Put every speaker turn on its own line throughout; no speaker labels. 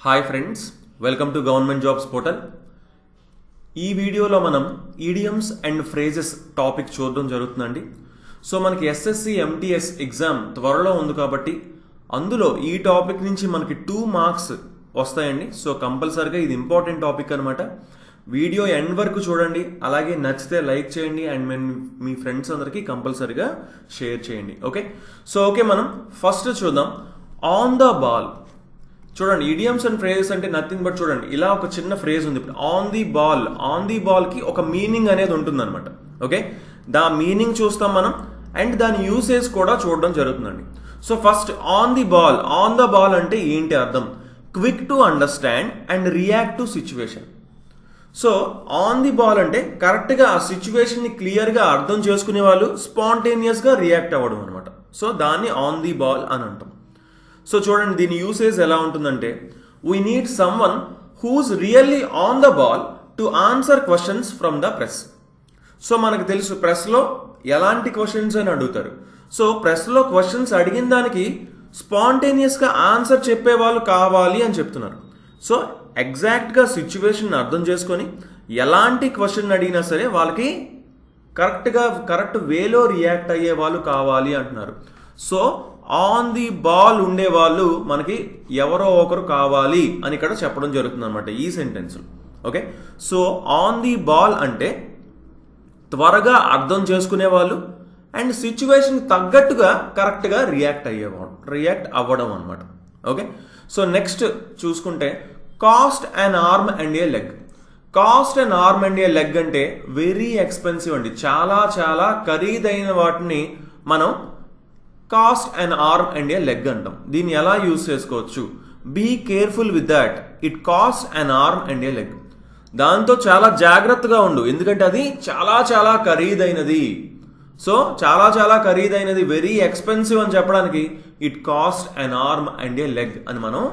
Hi friends, welcome to government jobs portal. ఈ వీడియోలో మనం ఈడియమ్స్ అండ్ ఫ్రేజెస్ టాపిక్ చూడడం జరుగుతుందండి. సో మనకి ఎస్ఎస్సి ఎంటీఎస్ ఎగ్జామ్ త్వరలో ఉంది కాబట్టి అందులో ఈ టాపిక్ నుంచి మనకి 2 మార్క్స్ వస్తాయండి. సో కంపల్సరిగా ఇది ఇంపార్టెంట్ టాపిక్ అనమాట. వీడియో ఎండ్ వరకు చూడండి, అలాగే నచ్చితే లైక్ చేయండి అండ్ మీ ఫ్రెండ్స్ అందరికీ కంపల్సరిగా షేర్ చేయండి. ఓకే, మనం ఫస్ట్ చూద్దాం. On the ball. చూడండి, ఈడియమ్స్ అండ్ ఫ్రేజెస్ అంటే నథింగ్ బట్ చూడండి, ఇలా ఒక చిన్న ఫ్రేజ్ ఉంది. ఇప్పుడు ఆన్ ది బాల్ కి ఒక మీనింగ్ అనేది ఉంటుంది అనమాట. ఓకే, దా మీనింగ్ చూస్తాం మనం అండ్ దాని యూసేజ్ కూడా చూడడం జరుగుతుందండి. So first on the ball అంటే ఏంటి అర్థం? Quick to understand and react to situation. So on the ball అంటే కరెక్ట్గా ఆ సిచ్యువేషన్ ని క్లియర్గా అర్థం చేసుకునే వాళ్ళు స్పాంటేనియస్గా రియాక్ట్ అవ్వడం అనమాట. సో దాన్ని ఆన్ ది బాల్ అని అంటాం. సో చూడండి, దీని యూసేజ్ ఎలా ఉంటుందంటే, we need someone who's really on the ball to answer questions from the press. So మనకు తెలుసు ప్రెస్లో ఎలాంటి క్వశ్చన్స్ అని అడుగుతారు. సో ప్రెస్లో క్వశ్చన్స్ అడిగిన దానికి స్పాంటేనియస్గా ఆన్సర్ చెప్పే వాళ్ళు కావాలి అని చెప్తున్నారు. సో ఎగ్జాక్ట్గా సిచ్యువేషన్ అర్థం చేసుకొని ఎలాంటి క్వశ్చన్ అడిగినా సరే వాళ్ళకి కరెక్ట్ వేలో రియాక్ట్ అయ్యే వాళ్ళు కావాలి అంటున్నారు. సో ఆన్ ది బాల్ ఉండే వాళ్ళు మనకి ఎవరో ఒకరు కావాలి అని ఇక్కడ చెప్పడం జరుగుతుంది అనమాట ఈ sentence. Okay, so on the ball అంటే త్వరగా అర్థం చేసుకునే వాళ్ళు అండ్ సిచ్యువేషన్ తగ్గట్టుగా కరెక్ట్గా రియాక్ట్ అవ్వడం అనమాట. ఓకే, సో నెక్స్ట్ చూసుకుంటే cost and arm and a leg. Cost and arm and a leg అంటే వెరీ ఎక్స్పెన్సివ్ అండి. చాలా చాలా ఖరీదైన వాటిని మనం cost and arm and a leg అంటాం. దీన్ని ఎలా యూజ్ చేసుకోవచ్చు? Be careful with that, it cost and arm and a leg. దాంతో చాలా జాగ్రత్తగా ఉండు, ఎందుకంటే అది చాలా చాలా ఖరీదైనది. సో చాలా చాలా ఖరీదైనది, వెరీ ఎక్స్పెన్సివ్ అని చెప్పడానికి it cost and arm and a leg అని మనం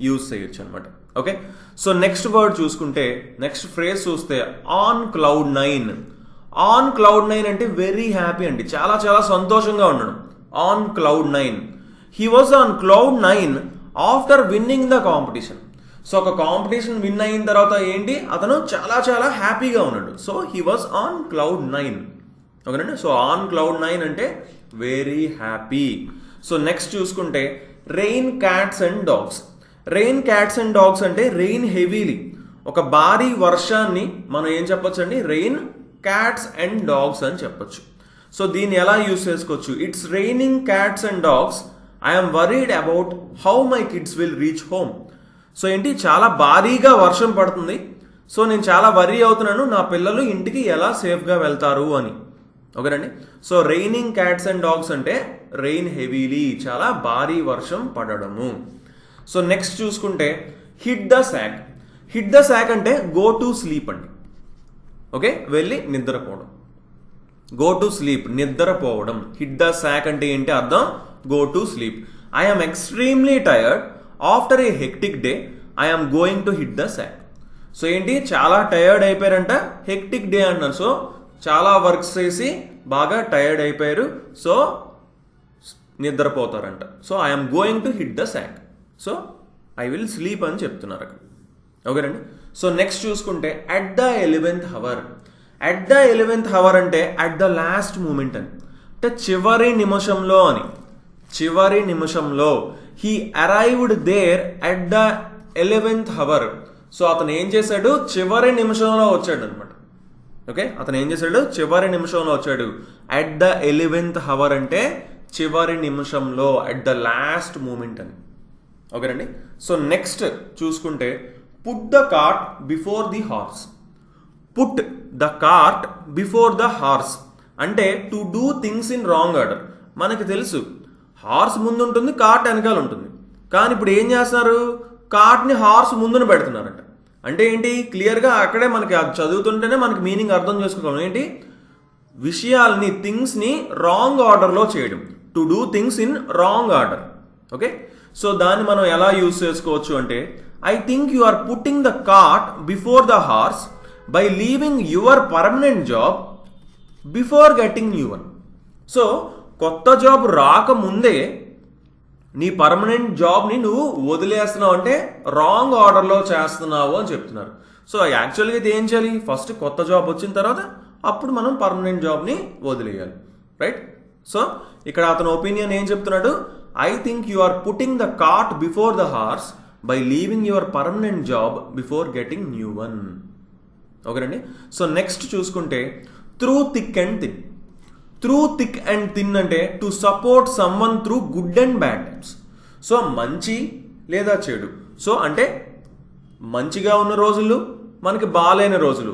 యూజ్ చేయొచ్చు అనమాట. ఓకే, సో నెక్స్ట్ వర్డ్ చూసుకుంటే, నెక్స్ట్ ఫ్రేజ్ చూస్తే ఆన్ క్లౌడ్ 9. ఆన్ క్లౌడ్ 9 అంటే వెరీ హ్యాపీ అండి, చాలా చాలా సంతోషంగా ఉండడం. On cloud 9, he was on cloud 9 after winning the competition. So ఒక కాంపిటీషన్ విన్ అయిన తర్వాత ఏంటి, అతను చాలా చాలా హ్యాపీగా ఉన్నాడు. So he was on cloud 9. ఓకేనండి, సో ఆన్ క్లౌడ్ 9 అంటే వెరీ హ్యాపీ. సో నెక్స్ట్ చూసుకుంటే rain cats and dogs. Rain cats and dogs అంటే రెయిన్ హెవీలీ, ఒక భారీ వర్షాన్ని మనం ఏం చెప్పొచ్చు అండి, రెయిన్ క్యాట్స్ అండ్ డాగ్స్ అని చెప్పొచ్చు. సో దీన్ని ఎలా యూజ్ చేసుకోవచ్చు? It's raining cats and dogs, I'm worried about how my kids will reach home. So ఏంటి, చాలా భారీగా వర్షం పడుతుంది, సో నేను చాలా వరీ అవుతున్నాను, నా పిల్లలు ఇంటికి ఎలా సేఫ్గా వెళ్తారు అని. ఓకేనండి, so raining cats and dogs అంటే రెయిన్ హెవీలీ, చాలా భారీ వర్షం పడడము. సో నెక్స్ట్ చూసుకుంటే hit the sack. Hit the sack అంటే గో టు స్లీప్ అండి. ఓకే, వెళ్ళి నిద్రపోవడం. గో టు స్లీప్, నిద్రపోవడం. హిట్ ద శాక్ అంటే ఏంటి అర్థం? Go to sleep. I'm extremely tired after A hectic day, I'm going to hit the sack. So ఏంటి, చాలా టైర్డ్ అయిపోయారంట, హెక్టిక్ డే అన్నారు. సో చాలా వర్క్స్ చేసి బాగా టైర్డ్ అయిపోయారు, సో నిద్రపోతారంట. So I'm going to hit the sack, so I will sleep అని చెప్తున్నారు అక్కడ. ఓకేనండి, సో నెక్స్ట్ చూసుకుంటే at the 11th hour. At the 11th hour అంటే అట్ ద లాస్ట్ మూమెంట్ అని, అంటే చివరి నిమిషంలో అని. చివరి నిమిషంలో, he arrived there at the 11th hour. So అతను ఏం చేశాడు, చివరి నిమిషంలో వచ్చాడు అనమాట. ఓకే, అతను ఏం చేశాడు, చివరి నిమిషంలో వచ్చాడు. అట్ ద 11th అవర్ అంటే చివరి నిమిషంలో, అట్ ద లాస్ట్ మూమెంట్ అని. ఓకేనండి, సో నెక్స్ట్ చూసుకుంటే put the cart before the horse. Put the cart before the horse అంటే to do things in wrong order. మనకి తెలుసు హార్స్ ముందు ఉంటుంది, కార్ట్ వెనకాల ఉంటుంది. కానీ ఇప్పుడు ఏం చేస్తున్నారు, కార్ట్ని హార్స్ ముందున పెడుతున్నారంట. అంటే ఏంటి, క్లియర్గా అక్కడే మనకి అది చదువుతుంటేనే మనకి మీనింగ్ అర్థం చేసుకోగలం. ఏంటి, విషయాల్ని, థింగ్స్ని రాంగ్ ఆర్డర్లో చేయడం. To do things in wrong order. Okay, so దాన్ని మనం ఎలా యూజ్ చేసుకోవచ్చు అంటే, I think you are putting the cart before the horse by leaving your permanent job before getting new one. So కొత్త జాబ్ రాకముందే నీ పర్మనెంట్ జాబ్ని నువ్వు వదిలేస్తున్నావు అంటే రాంగ్ ఆర్డర్లో చేస్తున్నావు అని చెప్తున్నారు. సో యాక్చువల్గా ఇది ఏం చేయాలి, ఫస్ట్ కొత్త జాబ్ వచ్చిన తర్వాత అప్పుడు మనం పర్మనెంట్ జాబ్ని వదిలేయాలి, రైట్? సో ఇక్కడ అతని ఒపీనియన్ ఏం చెప్తున్నాడు, I think you are putting the cart before the horse by leaving your permanent job before getting new one. ఓకేనండి. సో నెక్స్ట్ చూసుకుంటే through thick and thin. Through thick and thin అంటే to support someone through good and bad times. So మంచి లేదా చెడు, so అంటే మంచిగా ఉన్న రోజులు మనకి బాగాలేని రోజులు,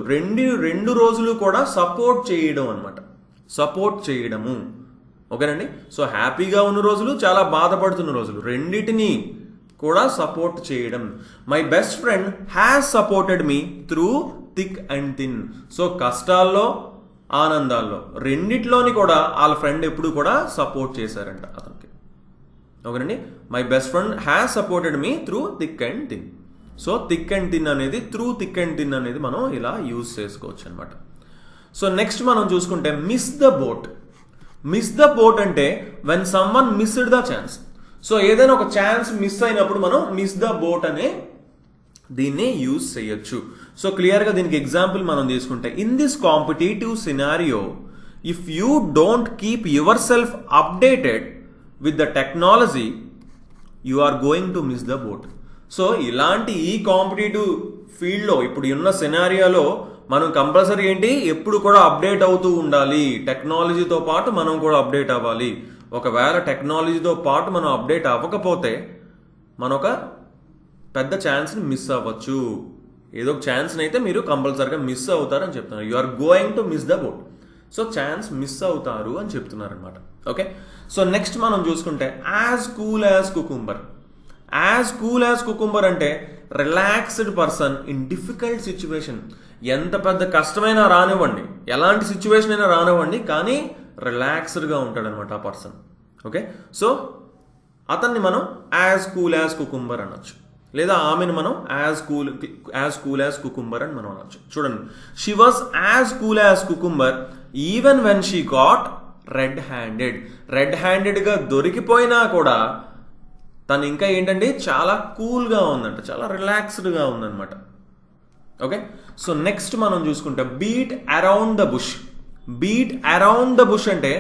రెండు రోజులు కూడా సపోర్ట్ చేయడం అనమాట, సపోర్ట్ చేయడము. ఓకేనండి. సో హ్యాపీగా ఉన్న రోజులు, చాలా బాధపడుతున్న రోజులు, రెండిటిని కూడా సపోర్ట్ చేయడం. My best friend has supported me through thick and thin. So కష్టాల్లో ఆనందాల్లో రెండిట్లోని కూడా వాళ్ళ ఫ్రెండ్ ఎప్పుడు కూడా సపోర్ట్ చేశారంట అతనికి. ఓకేనండి. My best friend has supported me through thick and thin. So thick and thin అనేది, త్రూ థిక్ అండ్ థిన్ అనేది మనం ఇలా యూజ్ చేసుకోవచ్చు అనమాట. సో నెక్స్ట్ మనం చూసుకుంటే miss the boat. Miss the boat అంటే when someone missed the chance. So ఏదైనా ఒక ఛాన్స్ మిస్ అయినప్పుడు మనం మిస్ ద బోట్ అనే దీన్ని యూజ్ చేయొచ్చు. సో క్లియర్గా దీనికి ఎగ్జాంపుల్ మనం తీసుకుంటే, in this competitive scenario if you don't keep yourself updated with the technology you are going to miss the boat. So ఇలాంటి ఈ కాంపిటేటివ్ ఫీల్డ్లో ఇప్పుడు ఉన్న సినారియోలో మనం కంపల్సరీ ఏంటి, ఎప్పుడు కూడా అప్డేట్ అవుతూ ఉండాలి. టెక్నాలజీతో పాటు మనం కూడా అప్డేట్ అవ్వాలి. ఒకవేళ టెక్నాలజీతో పాటు మనం అప్డేట్ అవ్వకపోతే మనం ఒక పెద్ద ఛాన్స్ని మిస్ అవ్వచ్చు. ఏదో ఒక ఛాన్స్ని అయితే మీరు కంపల్సరీగా మిస్ అవుతారని చెప్తున్నారు. You are going to miss the boat. So chance miss అవుతారు అని చెప్తున్నారు అనమాట. ఓకే. సో నెక్స్ట్ మనం చూసుకుంటే as cool as cucumber. As cool as cucumber అంటే relaxed person in difficult situation. ఎంత పెద్ద కష్టమైనా రానివ్వండి, ఎలాంటి సిచ్యువేషన్ అయినా రానివ్వండి, కానీ రిలాక్స్డ్గా ఉంటాడు అనమాట ఆ పర్సన్. ఓకే. సో అతన్ని మనం యాజ్ కూల్ యాజ్ కుకుంబర్ అనొచ్చు, లేదా ఆమెను మనం యాజ్ కూల్ యాజ్ కుకుంబర్ అని మనం అనొచ్చు. చూడండి, she was as cool as cucumber even when she got red handed. Red హ్యాండెడ్గా దొరికిపోయినా కూడా తను ఇంకా ఏంటంటే చాలా కూల్గా ఉందంట, చాలా రిలాక్స్డ్గా ఉందన్నమాట. ఓకే. సో నెక్స్ట్ మనం చూసుకుంటే beat around the bush. Beat around the bush అంటే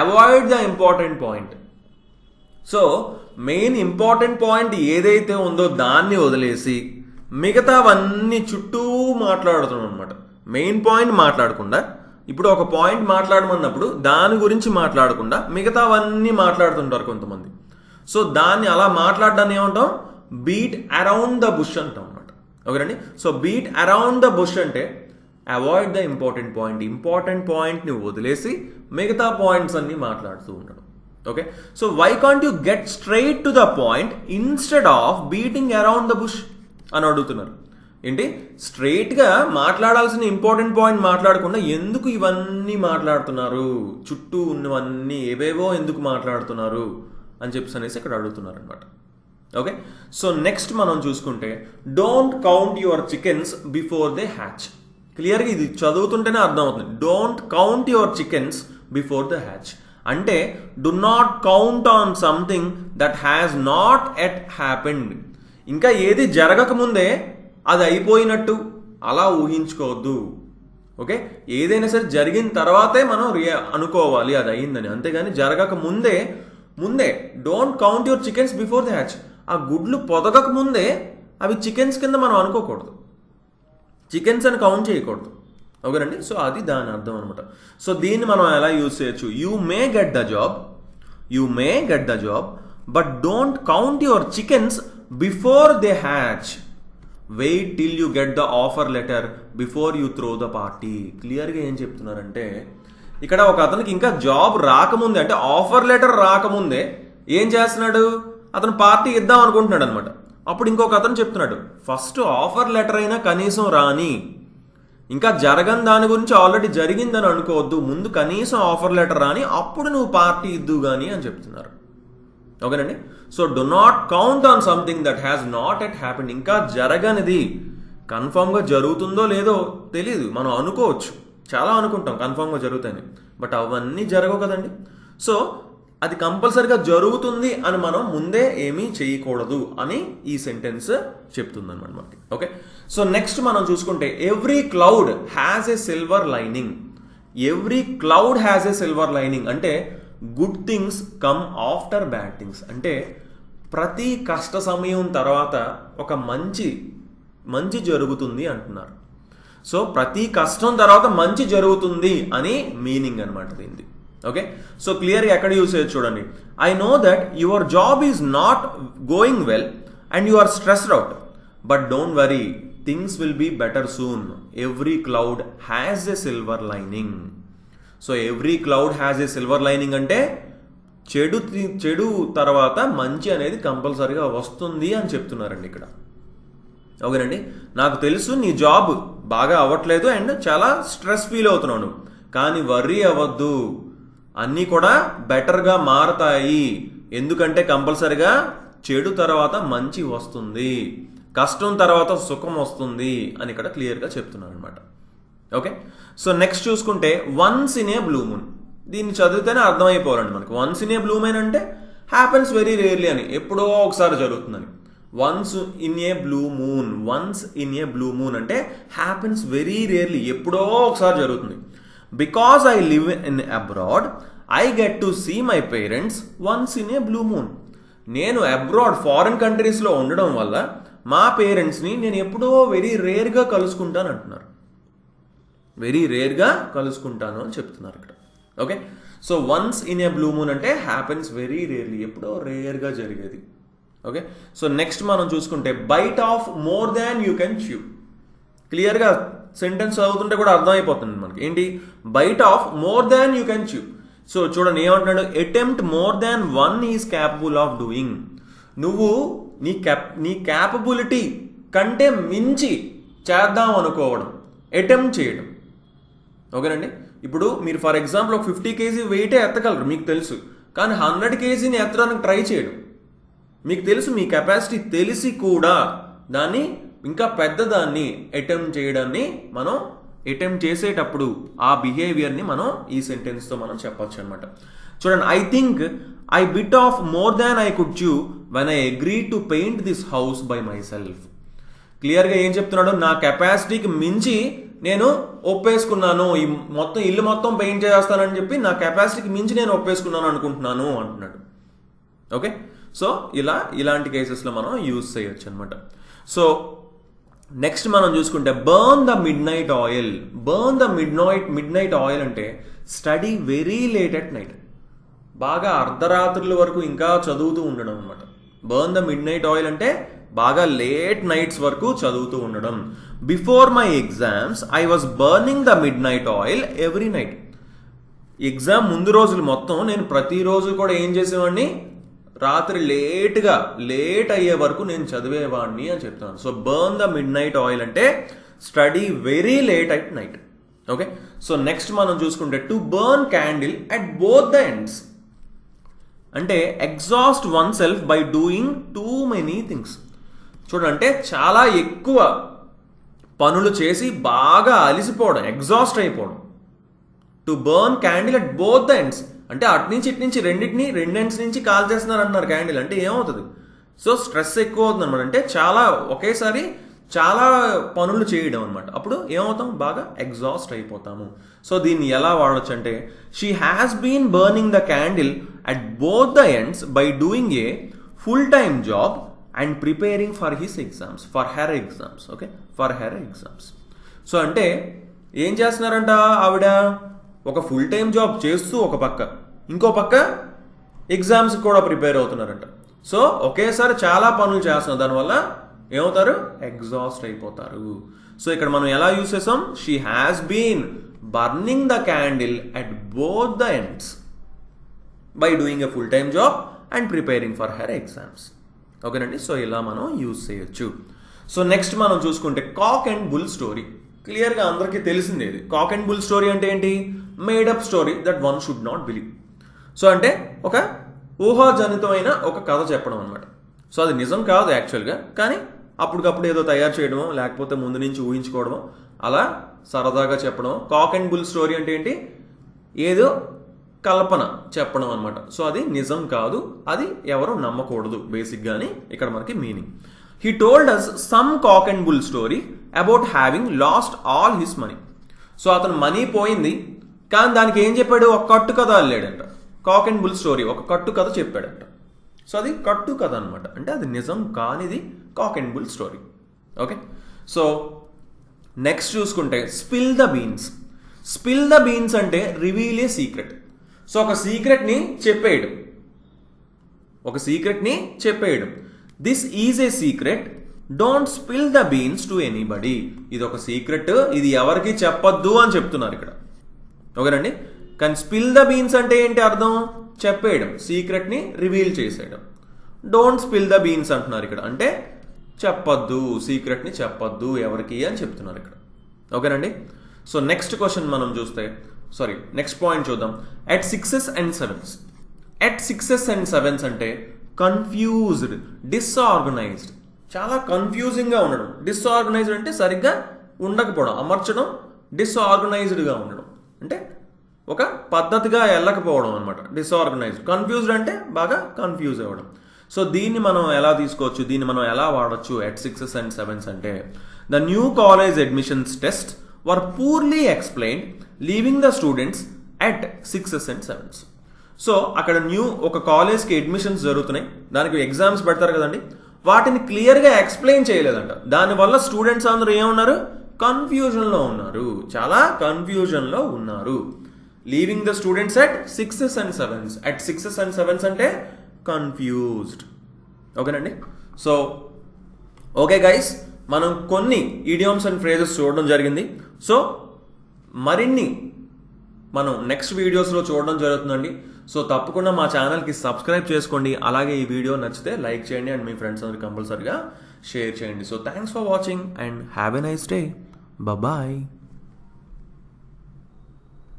avoid the important point. So main important point ఏదైతే ఉందో దాన్ని వదిలేసి మిగతావన్నీ చుట్టూ మాట్లాడుతున్నాం అనమాట. మెయిన్ పాయింట్ మాట్లాడకుండా, ఇప్పుడు ఒక పాయింట్ మాట్లాడమన్నప్పుడు దాని గురించి మాట్లాడకుండా మిగతావన్నీ మాట్లాడుతుంటారు కొంతమంది. సో దాన్ని అలా మాట్లాడడాన్ని ఏమంటాం, బీట్ అరౌండ్ ద బుష్ అంటాం అనమాట. ఓకేనండి. So beat around the bush అంటే avoid the important point. Important పాయింట్ని వదిలేసి మిగతా పాయింట్స్ అన్ని మాట్లాడుతూ ఉండడం. Okay. So why can't you get straight to the point instead of beating around the bush అని అడుగుతున్నారు. ఏంటి, స్ట్రైట్గా మాట్లాడాల్సిన ఇంపార్టెంట్ పాయింట్ మాట్లాడకుండా ఎందుకు ఇవన్నీ మాట్లాడుతున్నారు, చుట్టూ ఉన్నవన్నీ ఏవేవో ఎందుకు మాట్లాడుతున్నారు అని చెప్పేసి అనేసి ఇక్కడ అడుగుతున్నారు అనమాట. ఓకే. సో నెక్స్ట్ మనం చూసుకుంటే don't count your chickens before they hatch. క్లియర్గా ఇది చదువుతుంటేనే అర్థం అవుతుంది. Don't count your chickens before the hatch అంటే do not count on something that has not yet happened. ఇంకా ఏది జరగకముందే అది అయిపోయినట్టు అలా ఊహించుకోవద్దు. ఓకే. ఏదైనా సరే జరిగిన తర్వాతే మనం అనుకోవాలి అది అయిందని, అంతేగాని జరగక ముందే don't count your chickens before the hatch. ఆ గుడ్లు పొదగక ముందే అవి చికెన్స్ కింద మనం అనుకోకూడదు, చికెన్స్ అని కౌంట్ చేయకూడదు. ఓకేనండి. సో అది దాని అర్థం అనమాట. సో దీన్ని మనం ఎలా యూజ్ చేయొచ్చు, you may get the job but don't count your chickens before they hatch. Wait till you get the offer letter before you throw the party. క్లియర్గా ఏం చెప్తున్నారంటే, ఇక్కడ ఒక అతనికి ఇంకా జాబ్ రాకముందే, అంటే ఆఫర్ లెటర్ రాకముందే ఏం చేస్తున్నాడు, అతను పార్టీ ఇద్దాం అనుకుంటున్నాడు అనమాట. అప్పుడు ఇంకొక అతను చెప్తున్నాడు, ఫస్ట్ ఆఫర్ లెటర్ అయినా కనీసం రాని, ఇంకా జరగని దాని గురించి ఆల్రెడీ జరిగిందని అనుకోవద్దు, ముందు కనీసం ఆఫర్ లెటర్ రాని అప్పుడు నువ్వు పార్టీ ఇద్దు కానీ అని చెప్తున్నారు. ఓకేనండి. So do not count on something that has not yet happened. ఇంకా జరగనిది, కన్ఫామ్గా జరుగుతుందో లేదో తెలియదు, మనం అనుకోవచ్చు, చాలా అనుకుంటాం కన్ఫామ్గా జరుగుతాయని, బట్ అవన్నీ జరగవు కదండి. సో అది కంపల్సరిగా జరుగుతుంది అని మనం ముందే ఏమీ చేయకూడదు అని ఈ సెంటెన్స్ చెప్తుంది అనమాట మనకి. ఓకే, సో నెక్స్ట్ మనం చూసుకుంటే every cloud has a silver lining. Every cloud has a silver lining అంటే good things come after bad things. అంటే ప్రతి కష్ట సమయం తర్వాత ఒక మంచి జరుగుతుంది అంటున్నారు. సో ప్రతి కష్టం తర్వాత మంచి జరుగుతుంది అని మీనింగ్ అనమాట దీన్ని. ఓకే, సో క్లియర్గా ఎక్కడ యూస్ చేయొచ్చు చూడండి. I know that your job is not going well and you are stressed out, but don't worry, things will be better soon. Every cloud has a silver lining. So every cloud has a silver lining అంటే చెడు తర్వాత మంచి అనేది కంపల్సరీగా వస్తుంది అని చెప్తున్నారండి ఇక్కడ. ఓకేనండి, నాకు తెలుసు నీ జాబ్ బాగా అవ్వట్లేదు అండ్ చాలా స్ట్రెస్ ఫీల్ అవుతున్నాను, కానీ వర్రీ అవ్వద్దు, అన్నీ కూడా బెటర్గా మారతాయి. ఎందుకంటే కంపల్సరిగా చెడు తర్వాత మంచి వస్తుంది, కష్టం తర్వాత సుఖం వస్తుంది అని ఇక్కడ క్లియర్గా చెప్తున్నాను అనమాట. ఓకే, సో నెక్స్ట్ చూసుకుంటే once in a blue moon. దీన్ని చదివితేనే అర్థమైపోవాలండి మనకి. Once in a blue moon అంటే హ్యాపెన్స్ వెరీ రేర్లీ అని, ఎప్పుడో ఒకసారి జరుగుతుందని. Once in a blue moon, once in a blue moon అంటే హ్యాపెన్స్ వెరీ రేర్లీ, ఎప్పుడో ఒకసారి జరుగుతుంది. Because I live in abroad I get to see my parents once in a blue moon. నేను abroad foreign కంట్రీస్లో ఉండడం వల్ల మా పేరెంట్స్ని నేను ఎప్పుడో వెరీ రేర్గా కలుసుకుంటాను అంటున్నారు. వెరీ రేర్గా కలుసుకుంటాను అని చెప్తున్నారు ఇక్కడ. Okay, so once in a blue moon అంటే హ్యాపెన్స్ వెరీ రేర్లీ, ఎప్పుడో రేర్గా జరిగేది. ఓకే, సో నెక్స్ట్ మనం చూసుకుంటే bite off more than you can chew. క్లియర్గా సెంటెన్స్ చదువుతుంటే కూడా అర్థమైపోతుంది మనకి. ఏంటి? Bite off more than you can chew. So చూడండి ఏమంటున్నాడు, attempt more than one is capable of doing. నువ్వు నీ క్యాపబిలిటీ కంటే మించి చేద్దాం అనుకోవడం, అటెంప్ట్ చేయడం. ఓకేనండి, ఇప్పుడు మీరు ఫర్ ఎగ్జాంపుల్ ఒక 50 kg వెయిటే ఎత్తగలరు మీకు తెలుసు, కానీ 100 kgని ఎత్తడానికి ట్రై చేయడం. మీకు తెలుసు, మీ కెపాసిటీ తెలిసి కూడా దాన్ని ఇంకా పెద్దదాన్ని అటెంప్ట్ చేయడాన్ని మనం అటెంప్ట్ చేసేటప్పుడు ఆ బిహేవియర్ని మనం ఈ సెంటెన్స్తో మనం చెప్పొచ్చు అనమాట. చూడండి, I think I bit of more than I could chew when I agree to paint this house by my self. క్లియర్గా ఏం చెప్తున్నాడు, నా కెపాసిటీకి మించి నేను ఒప్పేసుకున్నాను, ఈ ఇల్లు మొత్తం పెయింట్ చేస్తానని చెప్పి నా కెపాసిటీకి మించి నేను ఒప్పేసుకున్నాను అనుకుంటున్నాను అంటున్నాడు. ఓకే, సో ఇలాంటి కేసెస్లో మనం యూజ్ చేయొచ్చు అనమాట. సో నెక్స్ట్ మనం చూసుకుంటే burn the midnight oil. Burn the midnight oil అంటే study very late at night, బాగా అర్ధరాత్రుల వరకు ఇంకా చదువుతూ ఉండడం అనమాట. Burn the midnight oil అంటే బాగా లేట్ నైట్స్ వరకు చదువుతూ ఉండడం. Before my exams I was burning the midnight oil every night. Exam ముందు రోజులు మొత్తం నేను ప్రతిరోజు కూడా ఏం చేసేవాడిని, రాత్రి లేట్ అయ్యే వరకు నేను చదివేవాడిని అని చెప్తున్నాను. So burn the midnight oil అంటే study very late at night. Okay, so next మనం చూసుకుంటే to burn candle at both the ends అంటే exhaust oneself by doing too many things. చూడంటే చాలా ఎక్కువ పనులు చేసి బాగా అలిసిపోవడం, ఎగ్జాస్ట్ అయిపోవడం. To burn candle at both the ends అంటే అట్నుంచి ఇట్నుంచి రెండు ఎండ్స్ నుంచి కాల్ చేస్తున్నారు అంటున్నారు క్యాండిల్ అంటే ఏమవుతుంది, సో స్ట్రెస్ ఎక్కువ అవుతుంది అనమాట. అంటే ఒకేసారి చాలా పనులు చేయడం అనమాట. అప్పుడు ఏమవుతాం, బాగా ఎగ్జాస్ట్ అయిపోతాము. సో దీన్ని ఎలా వాడచ్చు అంటే she has been burning the candle at both the ends by doing a full time job and preparing for her exams. Okay, for her exams. So అంటే ఏం చేస్తున్నారంట, ఆవిడ ఒక ఫుల్ టైం జాబ్ చేస్తూ ఒక పక్క, ఇంకో పక్క ఎగ్జామ్స్ కూడా ప్రిపేర్ అవుతున్నారంట. సో ఒకేసారి చాలా పనులు చేస్తున్నారు, దానివల్ల ఏమవుతారు, ఎగ్జాస్ట్ అయిపోతారు. సో ఇక్కడ మనం ఎలా యూస్ చేసాం, she has been burning the candle at both the ends by doing a full time job and preparing for her exams. ఓకేనండి, సో ఇలా మనం యూజ్ చేయొచ్చు. సో నెక్స్ట్ మనం చూసుకుంటే కాక్ అండ్ బుల్ స్టోరీ. క్లియర్గా అందరికీ తెలిసిందే ఇది. కాక్ అండ్ బుల్ స్టోరీ అంటే ఏంటి, made up story that one should not believe. So అంటే ఒక ఊహాజనితమైన ఒక కథ చెప్పడం అనమాట. సో అది నిజం కాదు యాక్చువల్గా, కానీ అప్పటికప్పుడు ఏదో తయారు చేయడమో లేకపోతే ముందు నుంచి ఊహించుకోవడమో అలా సరదాగా చెప్పడం. కాక్ అండ్ బుల్ స్టోరీ అంటే ఏంటి, ఏదో కల్పన చెప్పడం అనమాట. సో అది నిజం కాదు, అది ఎవరు నమ్మకూడదు బేసిక్గాని ఇక్కడ మనకి meaning. He told us some cock and bull story about having lost all his money. So అతను మనీ పోయింది, కానీ దానికి ఏం చెప్పాడు, ఒక కట్టు కథ అల్లాడంట. కాక్ అండ్ బుల్ స్టోరీ, ఒక కట్టు కథ చెప్పాడంట. సో అది కట్టు కథ అనమాట, అంటే అది నిజం కానిది cock and bull story. Okay, so next చూసుకుంటే spill the beans. Spill the beans అంటే రివీల్ ఏ సీక్రెట్. సో ఒక సీక్రెట్ని చెప్పేయడం, ఒక సీక్రెట్ని చెప్పేయడం. This is a secret, don't spill the beans to anybody. ఇది ఒక సీక్రెట్, ఇది ఎవరికి చెప్పొద్దు అని చెప్తున్నారు ఇక్కడ. ఓకేనండి, కానీ స్పిల్ ద బీన్స్ అంటే ఏంటి అర్థం, చెప్పేయడం, సీక్రెట్ని రివీల్ చేసేయడం. డోంట్ స్పిల్ ద బీన్స్ అంటున్నారు ఇక్కడ, అంటే చెప్పొద్దు, సీక్రెట్ని చెప్పొద్దు ఎవరికి అని చెప్తున్నారు ఇక్కడ. ఓకేనండి, సో నెక్స్ట్ క్వశ్చన్ మనం చూస్తే, నెక్స్ట్ పాయింట్ చూద్దాం. At 6s and 7s. At 6s and 7s అంటే కన్ఫ్యూజ్డ్, డిస్ఆర్గనైజ్డ్, చాలా కన్ఫ్యూజింగ్గా ఉండడం. డిస్ఆర్గనైజ్డ్ అంటే సరిగ్గా ఉండకపోవడం, అమర్చడం. డిస్ఆర్గనైజ్డ్గా ఉండడం అంటే ఒక పద్ధతిగా వెళ్ళకపోవడం అనమాట. డిస్ఆర్గనైజ్డ్. కన్ఫ్యూజ్డ్ అంటే బాగా కన్ఫ్యూజ్ అవ్వడం. సో దీన్ని మనం ఎలా తీసుకోవచ్చు, దీన్ని మనం ఎలా వాడచ్చు అట్ 6s and 7s అంటే, the new college admissions test were poorly explained, leaving the students at 6s and 7s. So అక్కడ ఒక కాలేజ్కి అడ్మిషన్స్ జరుగుతున్నాయి, దానికి ఎగ్జామ్స్ పెడతారు కదండి, వాటిని క్లియర్గా ఎక్స్ప్లెయిన్ చేయలేదంట. దానివల్ల స్టూడెంట్స్ అందరూ ఏమున్నారు, కన్ఫ్యూజన్లో ఉన్నారు, చాలా కన్ఫ్యూజన్లో ఉన్నారు. Leaving the students at 6s and 7s. At 6s and 7s అంటే కన్ఫ్యూజ్డ్. ఓకేనండి, సో ఓకే గైస్, మనం కొన్ని ఇడియమ్స్ అండ్ ఫ్రేజెస్ చూడడం జరిగింది. సో మరిన్ని మనం నెక్స్ట్ వీడియోస్లో చూడడం జరుగుతుందండి. సో తప్పకుండా మా ఛానల్కి సబ్స్క్రైబ్ చేసుకోండి. అలాగే ఈ వీడియో నచ్చితే లైక్ చేయండి అండ్ మీ ఫ్రెండ్స్ అందరికి కంపల్సరీగా షేర్ చేయండి. So thanks for watching and have a nice day. Bye.